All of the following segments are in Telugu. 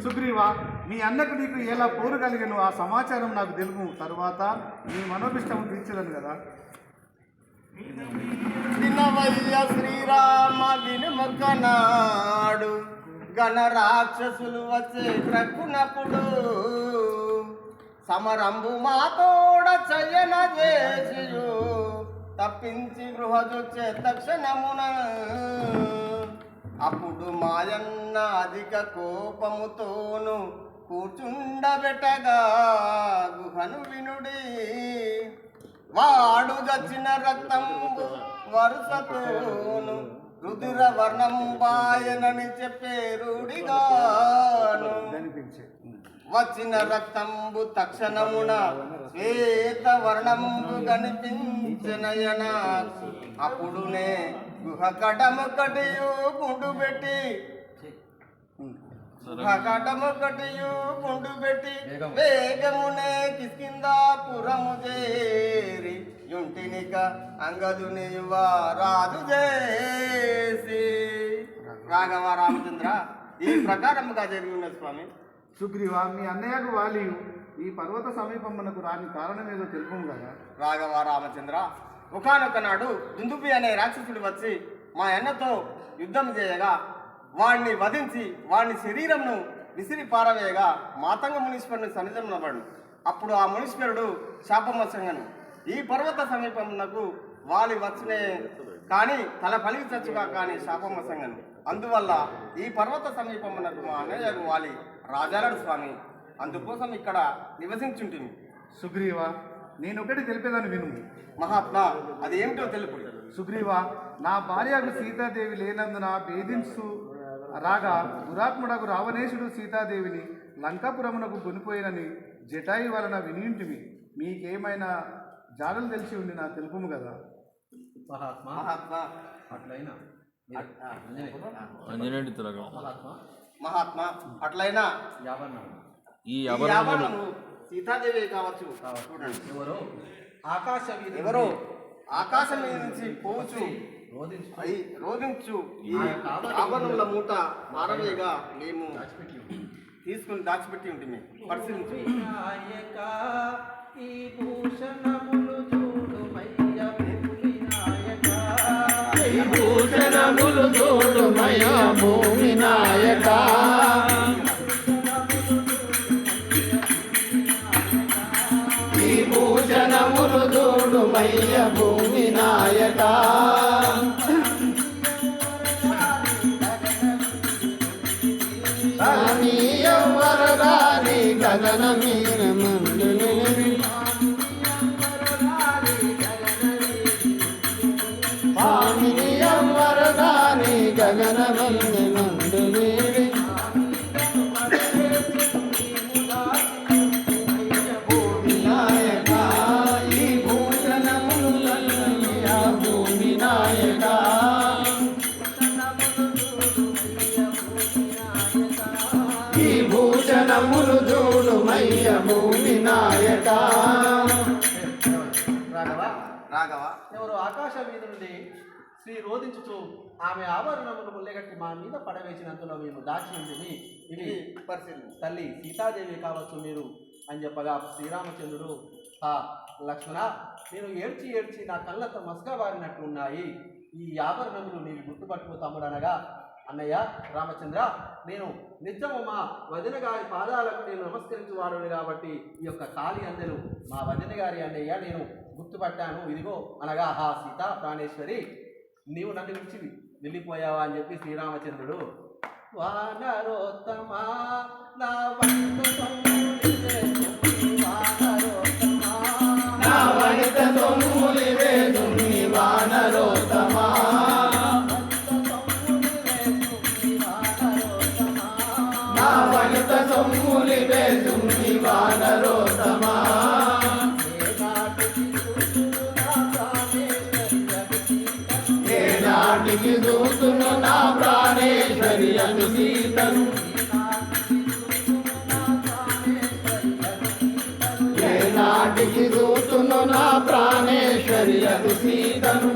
సుగ్రీవా, మీ అన్నకు నీకు ఎలా పోరు కలిగను ఆ సమాచారం నాకు తెలుపు. తరువాత నీ మనోభిష్టం తీర్చదను కదా. వినవయ్య శ్రీరామ వినుమొక్కనాడు గణ రాక్షసులు వచ్చే క్రక్కునప్పుడు సమరంబు మాతోడ చయన చేసియు తప్పించి గృహజొచ్చే తక్షణమున అప్పుడు మాయన్న అధిక కోపముతోను కూర్చుండబెట్టగా గుహను వినుడి వాడు చచ్చిన రక్తంబు వరుసతోను రుధిర వర్ణం బాయనని చెప్పేరుడిగాను వచ్చిన రక్తంబు తక్షణమున శ్వేత వర్ణంబు కనిపించనయన అప్పుడునే గుహ కటముకటియు గుండు పెట్టి వేగమునే కిష్కిందాపురము చేరి యుంటినిక అంగదుని రాజు చేసి. రాఘవ రామచంద్ర, ఈ ప్రకారముగా జరిగి ఉన్నది స్వామి. సుగ్రీవా, మీ అన్నయ్యకు వాలియు ఈ పర్వత సమీపమునకు రాని కారణం ఏదో తెలుపు కదా. రాఘవ రామచంద్ర, ఒకనొక నాడు దుందుబి అనే రాక్షసుడు వచ్చి మా అన్నతో యుద్ధం చేయగా వాణ్ణి వధించి వాణ్ణి శరీరంను విసిరి పారవేయగా మాతంగ మునీశ్వరుని సన్నిధంలో. అప్పుడు ఆ మునీశ్వరుడు శాపమసంగను ఈ పర్వత సమీపమునకు వాలి వచ్చినే కానీ తల పలికి చచ్చుగా కానీ శాపమసంగను. అందువల్ల ఈ పర్వత సమీపమునకు మా అన్నయ్యకు వాలి రాజాలడు స్వామి. అందుకోసం ఇక్కడ నివసించుంటుంది. సుగ్రీవా, నేనొకటి తెలిపేదాన్ని విను. మహాత్మా, అది ఏమిటో తెలుపు. సుగ్రీవా, నా భార్యకు సీతాదేవి లేనందున భేదించు రాగా దురాత్ముడకు రావణేశుడు సీతాదేవిని లంకాపురమునకు కొనిపోయినని జటాయి వలన వినింటివి. మీకేమైనా జాడలు తెలిసి ఉండి నా తెలుపుము కదా. మహాత్మా అట్లయినా ఈ సీతాదేవి కావచ్చు. చూడండి, ఎవరో ఆకాశం మీద నుంచి పోవచ్చు రోధించు ఈ ఆభరణముల మూట మారవేగా మేము తీసుకుని దాచిపెట్టి ఉంటుంది. పరిశీలించు. భూషణములు చూడుమయ్య భూమి నాయక, ఈ భూషణములు చూడుమయ్య భూమి నాయక, వరదాని గగన మీర మందుని వరదాని గగన మందుని భూమి నాయక, ఈ భూషణములు భూమి నాయక, ఈ భూషణములు చూడుమయ్య భూమి నాయక. రాఘవ, ఎవరు ఆకాశం మీద నుండి శ్రీ రోధించుచు ఆమె ఆభరణములు ముల్లెగట్టి మా మీద పడవేసినంతలో మేము దాచి ఉంటుంది. ఇది తల్లి సీతాదేవి కావచ్చు మీరు అని చెప్పగా శ్రీరామచంద్రుడు, ఆ లక్ష్మణ, నేను ఏడ్చి ఏడ్చి నా కళ్ళతో మసకబారినట్టు ఉన్నాయి. ఈ ఆభరణములు నీవు గుర్తుపట్టుకో తమ్ముడు అనగా, అన్నయ్య రామచంద్ర, నేను నిత్యము మా వదిన గారి పాదాలకు నేను నమస్కరించువాడుని కాబట్టి ఈ యొక్క కాళీ అందెలు మా వదిన గారి అన్నయ్య నేను గుర్తుపట్టాను. ఇదిగో అనగా హా సీతా ప్రాణేశ్వరి, నీవు నన్ను విడిచి వెళ్ళిపోయావా అని చెప్పి శ్రీరామచంద్రుడు, వానరోత్తమా నా వానరోత్తమా వానరోత్తమా ఏనాటికి దూతును నా ప్రాణేశ్వరి అను సీతను, ఏనాటికి దూతును నా ప్రాణేశ్వరి అను సీతను,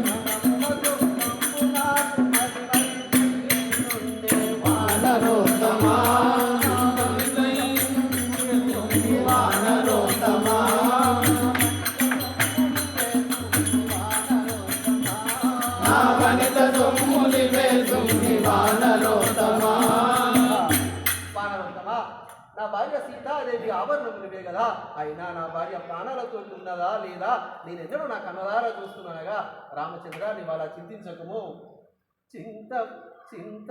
భార్య సీతాదేవి ఆభరణమునివే కదా, అయినా నా భార్య ప్రాణాలతో ఉన్నదా లేదా నేనెన్నడూ నా కన్నదారా చూస్తున్నానగా. రామచంద్ర నీవు అలా చింతించకుము, చింత చింత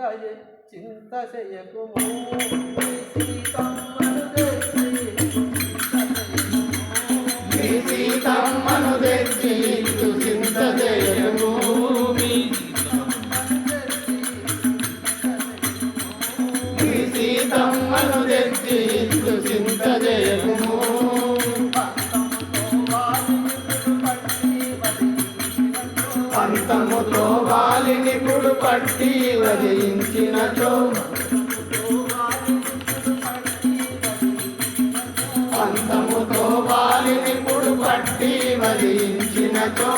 చింత చెయ్యకుము. సీతమ్మను తెచ్చి చింత చేయము, సీతమ్మను తెచ్చి చింత చేయము. పంతముతో వాలినిపుడు పట్టి వదిలించినచో, పంతముతో వాలినిపుడు పట్టి వదిలించినచో